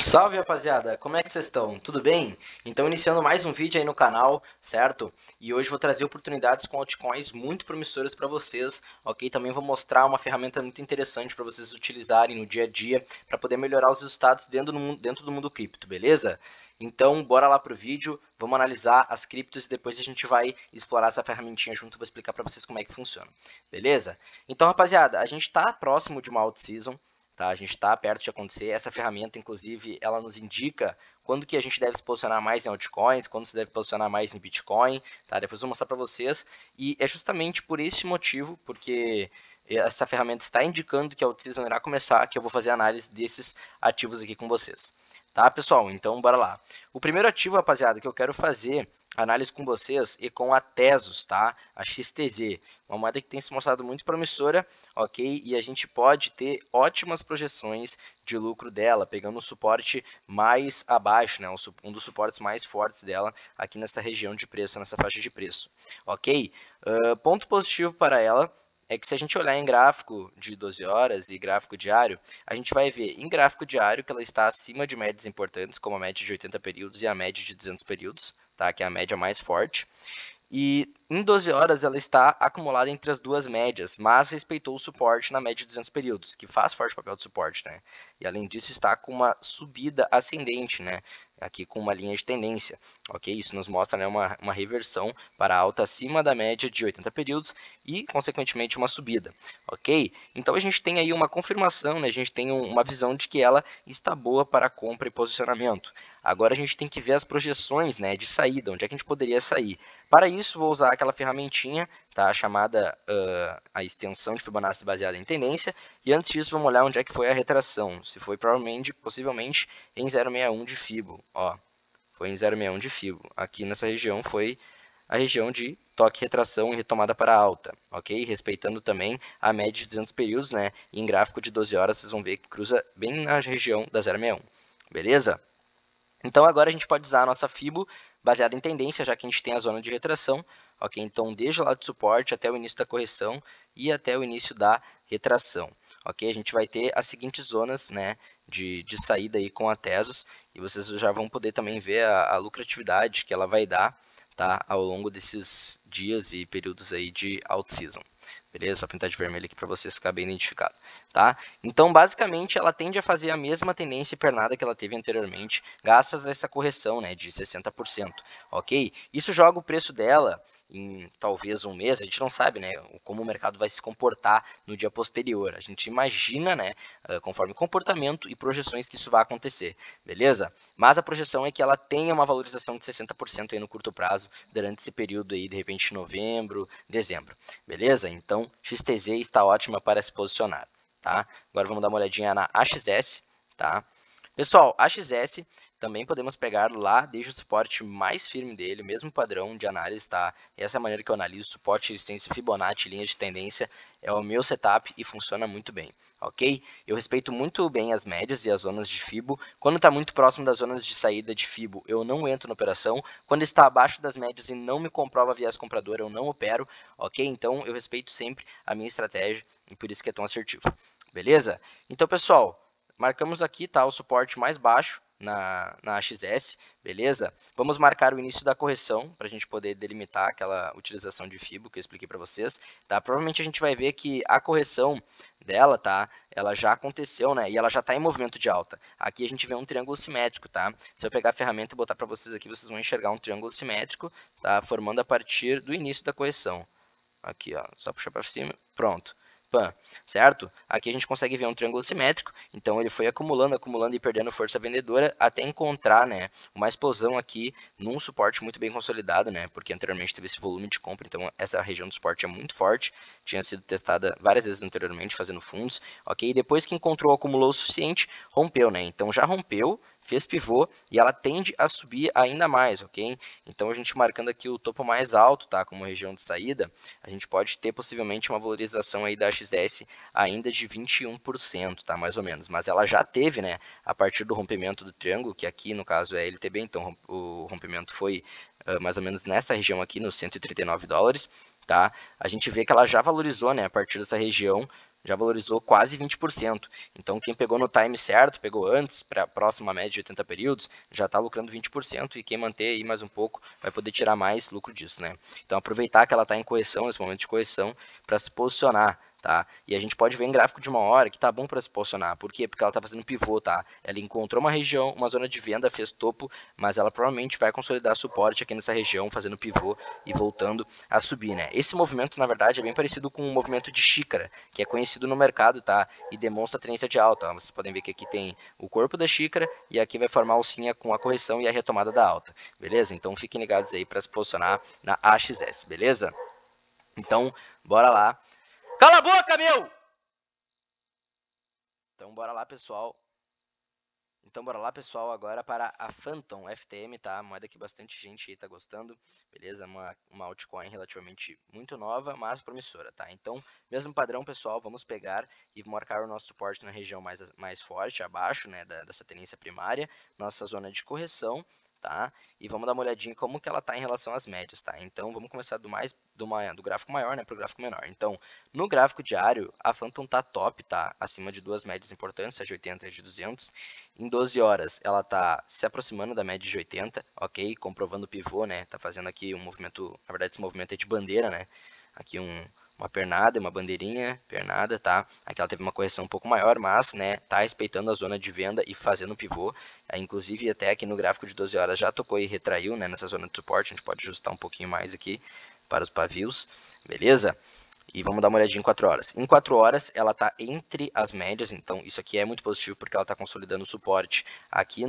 Salve, rapaziada! Como é que vocês estão? Tudo bem? Então, iniciando mais um vídeo aí no canal, certo? E hoje vou trazer oportunidades com altcoins muito promissoras para vocês, ok? Também vou mostrar uma ferramenta muito interessante para vocês utilizarem no dia a dia para poder melhorar os resultados dentro do mundo cripto, beleza? Então, bora lá pro vídeo, vamos analisar as criptos e depois a gente vai explorar essa ferramentinha junto, vou explicar para vocês como é que funciona, beleza? Então, rapaziada, a gente está próximo de uma alt season, tá? A gente está perto de acontecer. Essa ferramenta, inclusive, ela nos indica quando que a gente deve se posicionar mais em altcoins, quando se deve posicionar mais em Bitcoin, tá? Depois eu vou mostrar para vocês. E é justamente por esse motivo, porque essa ferramenta está indicando que a alt-season irá começar, que eu vou fazer a análise desses ativos aqui com vocês. Tá, pessoal? Então, bora lá. O primeiro ativo, rapaziada, que eu quero fazer análise com vocês e com a Tezos, tá? A XTZ, uma moeda que tem se mostrado muito promissora, ok? E a gente pode ter ótimas projeções de lucro dela, pegando um suporte mais abaixo, né? Um dos suportes mais fortes dela aqui nessa região de preço, nessa faixa de preço, ok? Ponto positivo para ela é que se a gente olhar em gráfico de 12 horas e gráfico diário, a gente vai ver em gráfico diário que ela está acima de médias importantes, como a média de 80 períodos e a média de 200 períodos, tá? Que é a média mais forte. E em 12 horas ela está acumulada entre as duas médias, mas respeitou o suporte na média de 200 períodos, que faz forte papel de suporte, né? E além disso está com uma subida ascendente, né? Aqui com uma linha de tendência, ok? Isso nos mostra, né, uma reversão para alta acima da média de 80 períodos e, consequentemente, uma subida, ok? Então a gente tem aí uma confirmação, né? A gente tem uma visão de que ela está boa para compra e posicionamento. Agora a gente tem que ver as projeções, né, de saída, onde é que a gente poderia sair. Para isso, vou usar aquela ferramentinha, tá, chamada a extensão de Fibonacci baseada em tendência. E antes disso, vamos olhar onde é que foi a retração. Se foi possivelmente em 0,61 de Fibo. Ó, foi em 0,61 de Fibo. Aqui nessa região foi a região de toque, retração e retomada para alta, ok? Respeitando também a média de 200 períodos, né? E em gráfico de 12 horas, vocês vão ver que cruza bem na região da 0,61, beleza? Então agora a gente pode usar a nossa Fibo baseada em tendência, já que a gente tem a zona de retração, ok? Então desde o lado de suporte até o início da correção e até o início da retração, ok? A gente vai ter as seguintes zonas, né, de saída aí com a Tezos, e vocês já vão poder também ver a lucratividade que ela vai dar, tá, ao longo desses dias e períodos aí de alt season. Beleza? Só pintar de vermelho aqui para vocês ficar bem identificado, tá? Então, basicamente, ela tende a fazer a mesma tendência pernada que ela teve anteriormente, graças a essa correção, né, de 60%, ok? Isso joga o preço dela em talvez um mês, a gente não sabe, né, como o mercado vai se comportar no dia posterior. A gente imagina, né, conforme comportamento e projeções que isso vai acontecer, beleza? Mas a projeção é que ela tenha uma valorização de 60% aí no curto prazo, durante esse período aí, de repente, novembro, dezembro, beleza? Então, XTZ está ótima para se posicionar, tá? Agora vamos dar uma olhadinha na AXS, tá? Pessoal, AXS também podemos pegar lá desde o suporte mais firme dele, o mesmo padrão de análise, tá? Essa é a maneira que eu analiso, suporte, resistência, Fibonacci, linha de tendência, é o meu setup e funciona muito bem, ok? Eu respeito muito bem as médias e as zonas de Fibo. Quando está muito próximo das zonas de saída de Fibo, eu não entro na operação. Quando está abaixo das médias e não me comprova viés comprador, eu não opero, ok? Então, eu respeito sempre a minha estratégia e por isso que é tão assertivo, beleza? Então, pessoal, marcamos aqui, tá, o suporte mais baixo na AXS, beleza? Vamos marcar o início da correção para a gente poder delimitar aquela utilização de Fibo que eu expliquei para vocês, tá? Provavelmente a gente vai ver que a correção dela, tá? Ela já aconteceu, né? E ela já está em movimento de alta. Aqui a gente vê um triângulo simétrico, tá? Se eu pegar a ferramenta e botar para vocês aqui, vocês vão enxergar um triângulo simétrico, tá? Formando a partir do início da correção. Aqui, ó, só puxar para cima, pronto. Pan, certo? Aqui a gente consegue ver um triângulo simétrico, então ele foi acumulando, acumulando e perdendo força vendedora até encontrar, né, uma explosão aqui num suporte muito bem consolidado, né, porque anteriormente teve esse volume de compra, então essa região do suporte é muito forte, tinha sido testada várias vezes anteriormente, fazendo fundos, ok? E depois que encontrou, acumulou o suficiente, rompeu, né, então já rompeu, fez pivô e ela tende a subir ainda mais, ok? Então a gente marcando aqui o topo mais alto, tá, como região de saída, a gente pode ter possivelmente uma valorização aí da XS ainda de 21%, tá, mais ou menos, mas ela já teve, né, a partir do rompimento do triângulo, que aqui no caso é LTB, então o rompimento foi mais ou menos nessa região aqui, nos 139 dólares, tá? A gente vê que ela já valorizou, né, a partir dessa região, já valorizou quase 20%. Então, quem pegou no time certo, pegou antes, para a próxima média de 80 períodos, já está lucrando 20%, e quem manter aí mais um pouco vai poder tirar mais lucro disso, né? Então, aproveitar que ela está em correção, nesse momento de correção, para se posicionar. Tá? E a gente pode ver em gráfico de 1 hora que tá bom para se posicionar. Por quê? Porque ela tá fazendo pivô, tá? Ela encontrou uma região, uma zona de venda, fez topo, mas ela provavelmente vai consolidar suporte aqui nessa região, fazendo pivô e voltando a subir, né? Esse movimento, na verdade, é bem parecido com o movimento de xícara, que é conhecido no mercado, tá? E demonstra tendência de alta. Vocês podem ver que aqui tem o corpo da xícara e aqui vai formar a alcinha com a correção e a retomada da alta, beleza? Então fiquem ligados aí para se posicionar na AXS, beleza? Então, bora lá. Cala a boca, meu! Então, bora lá, pessoal. Agora para a Phantom FTM, tá? Moeda que bastante gente aí tá gostando, beleza? Uma altcoin relativamente muito nova, mas promissora, tá? Então, mesmo padrão, pessoal, vamos pegar e marcar o nosso suporte na região mais forte, abaixo, né, dessa tendência primária, nossa zona de correção, tá? E vamos dar uma olhadinha como que ela tá em relação às médias, tá? Então, vamos começar do gráfico maior, né, para o gráfico menor. Então, no gráfico diário, a Phantom tá top, tá? Acima de duas médias importantes, a de 80 e a de 200. Em 12 horas, ela tá se aproximando da média de 80, ok? Comprovando o pivô, né? Tá fazendo aqui um movimento, na verdade esse movimento é de bandeira, né? Aqui uma pernada, uma bandeirinha, pernada, tá? Aqui ela teve uma correção um pouco maior, mas, né, tá respeitando a zona de venda e fazendo pivô. Inclusive, até aqui no gráfico de 12 horas já tocou e retraiu, né, nessa zona de suporte. A gente pode ajustar um pouquinho mais aqui para os pavios, beleza? E vamos dar uma olhadinha em 4 horas. Em 4 horas, ela está entre as médias, então isso aqui é muito positivo porque ela está consolidando o suporte aqui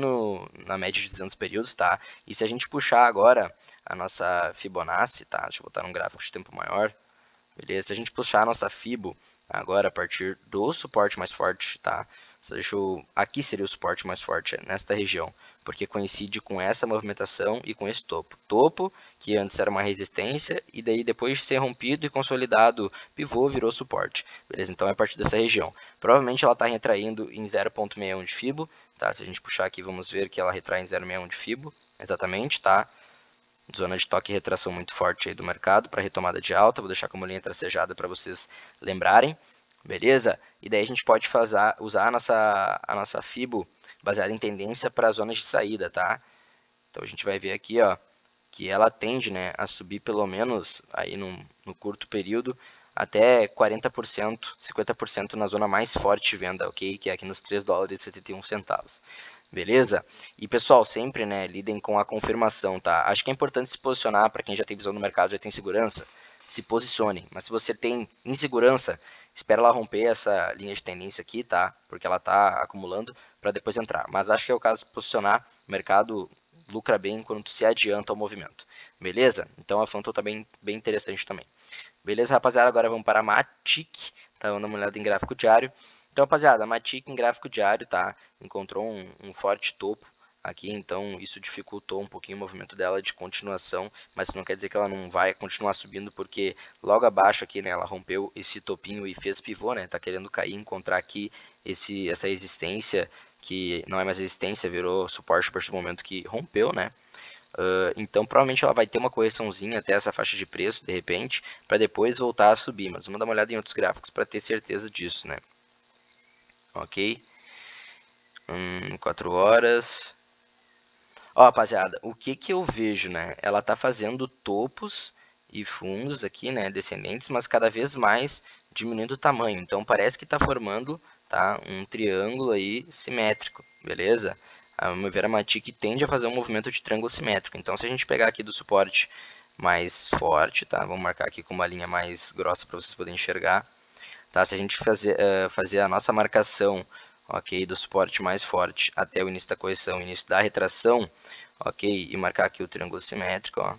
na média de 200 períodos, tá? E se a gente puxar agora a nossa Fibonacci, tá? Deixa eu botar num gráfico de tempo maior. Beleza? Se a gente puxar a nossa Fibo agora a partir do suporte mais forte, tá? Aqui seria o suporte mais forte, nesta região, porque coincide com essa movimentação e com esse topo. Topo, que antes era uma resistência, e daí depois de ser rompido e consolidado, pivô, virou suporte. Beleza? Então é a partir dessa região. Provavelmente ela está retraindo em 0,61 de Fibo, tá? Se a gente puxar aqui, vamos ver que ela retrai em 0,61 de Fibo, exatamente, tá? Zona de toque e retração muito forte aí do mercado para retomada de alta. Vou deixar como linha tracejada para vocês lembrarem, beleza? E daí a gente pode usar a nossa Fibo baseada em tendência para zonas de saída, tá? Então a gente vai ver aqui, ó, que ela tende, né, a subir pelo menos aí no curto período até 40%, 50% na zona mais forte de venda, ok? Que é aqui nos 3 dólares e 71 centavos. Beleza? E pessoal, sempre, né, lidem com a confirmação, tá? Acho que é importante se posicionar para quem já tem visão no mercado, já tem segurança, se posicione. Mas se você tem insegurança, espera ela romper essa linha de tendência aqui, tá? Porque ela tá acumulando para depois entrar. Mas acho que é o caso de posicionar, o mercado lucra bem quando tu se adianta ao movimento. Beleza? Então a Phantom tá bem interessante também. Beleza, rapaziada? Agora vamos para a Matic, tá? Vamos dar uma olhada em gráfico diário. Então, rapaziada, a Matic em gráfico diário, tá? Encontrou um forte topo aqui, então isso dificultou um pouquinho o movimento dela de continuação, mas não quer dizer que ela não vai continuar subindo, porque logo abaixo aqui, né, ela rompeu esse topinho e fez pivô, né? Tá querendo cair, encontrar aqui essa resistência, que não é mais resistência, virou suporte a partir do momento que rompeu, né? Então provavelmente ela vai ter uma correçãozinha até essa faixa de preço, de repente, para depois voltar a subir, mas vamos dar uma olhada em outros gráficos para ter certeza disso, né? Ok? 4 horas. Ó, rapaziada, o que eu vejo, né? Ela tá fazendo topos e fundos aqui, né, descendentes, mas cada vez mais diminuindo o tamanho. Então parece que tá formando, tá, um triângulo aí simétrico, beleza? A meu ver, a Matic tende a fazer um movimento de triângulo simétrico. Então se a gente pegar aqui do suporte mais forte, tá? Vamos marcar aqui com uma linha mais grossa para vocês poderem enxergar. Tá? Se a gente fazer a nossa marcação, ok, do suporte mais forte até o início da correção, início da retração, ok, e marcar aqui o triângulo simétrico, ó.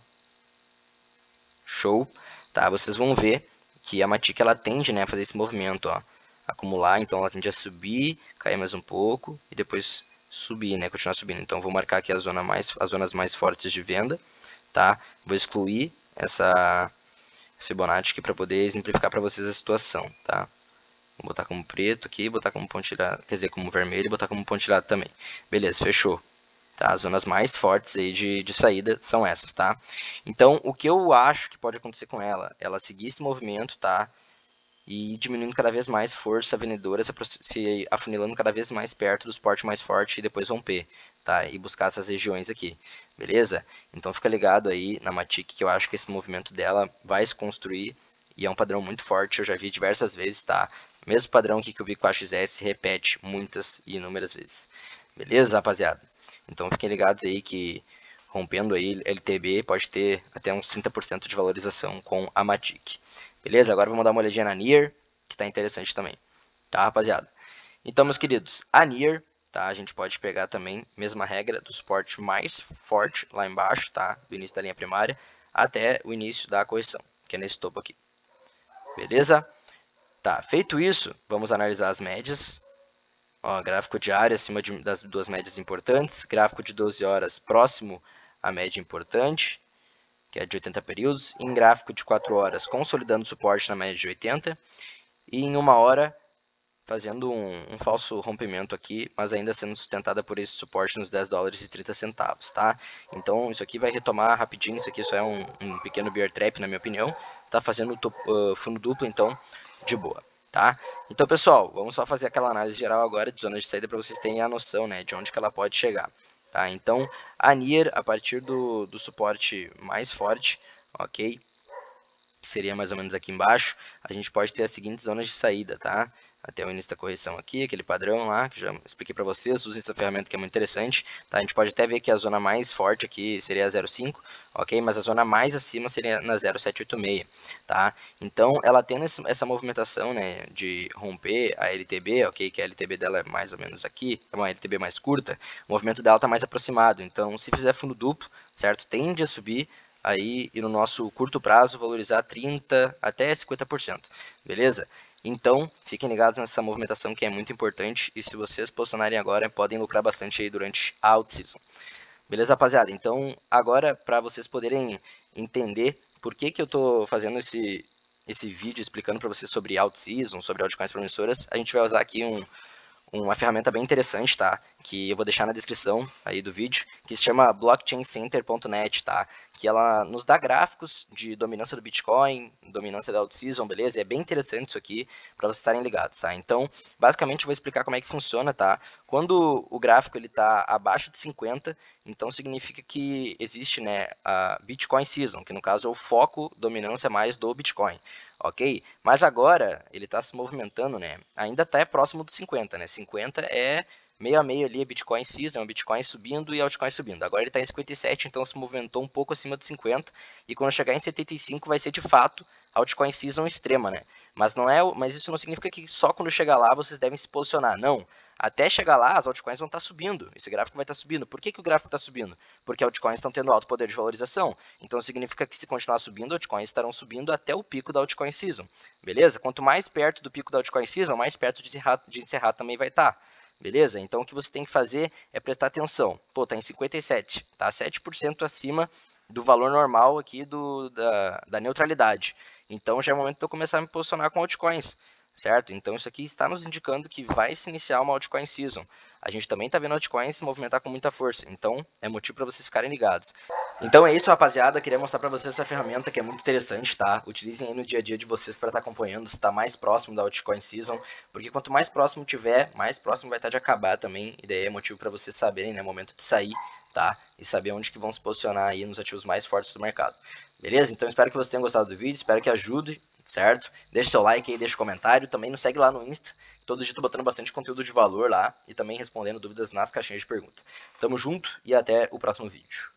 Show, tá? Vocês vão ver que a Matic ela tende, né, a fazer esse movimento, ó, acumular, então ela tende a subir, cair mais um pouco e depois subir, né, continuar subindo. Então vou marcar aqui as zonas mais fortes de venda, tá? Vou excluir essa Fibonacci aqui para poder exemplificar para vocês a situação, tá? Vou botar como preto aqui, botar como pontilhado, quer dizer, como vermelho e botar como pontilhado também. Beleza, fechou. Tá? As zonas mais fortes aí de saída são essas, tá? Então, o que eu acho que pode acontecer com ela seguir esse movimento, tá? e diminuindo cada vez mais força vendedora, se afunilando cada vez mais perto do suporte mais forte e depois romper, tá? E buscar essas regiões aqui, beleza? Então fica ligado aí na Matic, que eu acho que esse movimento dela vai se construir e é um padrão muito forte, eu já vi diversas vezes, tá? Mesmo padrão aqui que eu vi com a XS se repete muitas e inúmeras vezes, beleza, rapaziada? Então fiquem ligados aí que rompendo aí LTB pode ter até uns 30% de valorização com a Matic. Beleza? Agora vamos dar uma olhadinha na NIR, que está interessante também. Tá, rapaziada? Então, meus queridos, a NIR, tá? A gente pode pegar também, mesma regra, do suporte mais forte lá embaixo, tá? Do início da linha primária até o início da correção, que é nesse topo aqui. Beleza? Tá, feito isso, vamos analisar as médias. Ó, gráfico diário acima das duas médias importantes, gráfico de 12 horas próximo à média importante, que é de 80 períodos, em gráfico de 4 horas consolidando suporte na média de 80, e em 1 hora fazendo um falso rompimento aqui, mas ainda sendo sustentada por esse suporte nos 10 dólares e 30 centavos, tá? Então isso aqui vai retomar rapidinho, isso aqui só é um pequeno bear trap na minha opinião, tá fazendo fundo duplo, então de boa. Tá? Então, pessoal, vamos só fazer aquela análise geral agora de zona de saída para vocês terem a noção, né, de onde que ela pode chegar. Tá? Então, a NIR, a partir do suporte mais forte, ok? Que seria mais ou menos aqui embaixo, a gente pode ter as seguintes zonas de saída, tá? Até o início da correção aqui, aquele padrão lá, que já expliquei para vocês, usem essa ferramenta que é muito interessante, tá? A gente pode até ver que a zona mais forte aqui seria a 0,5, ok? Mas a zona mais acima seria na 0,786, tá? Então, ela tendo essa movimentação, né, de romper a LTB, ok? Que a LTB dela é mais ou menos aqui, é uma LTB mais curta, o movimento dela está mais aproximado, então, se fizer fundo duplo, certo? Tende a subir, aí e no nosso curto prazo valorizar 30% até 50%, beleza? Então, fiquem ligados nessa movimentação que é muito importante e se vocês posicionarem agora, podem lucrar bastante aí durante a out-season. Beleza, rapaziada? Então, agora, para vocês poderem entender por que eu estou fazendo esse vídeo explicando para vocês sobre out-season, sobre altcoins promissoras, a gente vai usar aqui uma ferramenta bem interessante, tá? Que eu vou deixar na descrição aí do vídeo, que se chama blockchaincenter.net, tá? Que ela nos dá gráficos de dominância do Bitcoin, dominância da out-season, beleza? E é bem interessante isso aqui para vocês estarem ligados, tá? Então, basicamente eu vou explicar como é que funciona, tá? Quando o gráfico ele tá abaixo de 50, então significa que existe, né, a Bitcoin Season, que no caso é o foco dominância mais do Bitcoin. Ok? Mas agora ele está se movimentando, né? Ainda está próximo dos 50, né? 50 é meio a meio ali, a Bitcoin Season, o Bitcoin subindo e a altcoin subindo. Agora ele está em 57, então se movimentou um pouco acima de 50. E quando chegar em 75 vai ser de fato a altcoin Season extrema, né? Mas isso não significa que só quando chegar lá vocês devem se posicionar. Não. Até chegar lá, as altcoins vão estar subindo. Esse gráfico vai estar subindo. Por que o gráfico está subindo? Porque altcoins estão tendo alto poder de valorização. Então significa que se continuar subindo, altcoins estarão subindo até o pico da altcoin season. Beleza? Quanto mais perto do pico da altcoin season, mais perto de encerrar também vai estar. Beleza? Então o que você tem que fazer é prestar atenção. Pô, tá em 57, tá 7% acima do valor normal aqui da neutralidade. Então já é o momento de eu começar a me posicionar com altcoins. Certo? Então isso aqui está nos indicando que vai se iniciar uma altcoin season. A gente também está vendo altcoins se movimentar com muita força, então é motivo para vocês ficarem ligados. Então é isso, rapaziada, queria mostrar para vocês essa ferramenta que é muito interessante, tá? Utilizem aí no dia a dia de vocês para estar acompanhando, se está mais próximo da altcoin season, porque quanto mais próximo tiver, mais próximo vai estar de acabar também, e daí é motivo para vocês saberem, né, momento de sair, tá? E saber onde que vão se posicionar aí nos ativos mais fortes do mercado. Beleza? Então espero que vocês tenham gostado do vídeo, espero que ajude, certo? Deixa seu like aí, deixa comentário, também nos segue lá no Insta, todo dia tô botando bastante conteúdo de valor lá e também respondendo dúvidas nas caixinhas de pergunta. Tamo junto e até o próximo vídeo.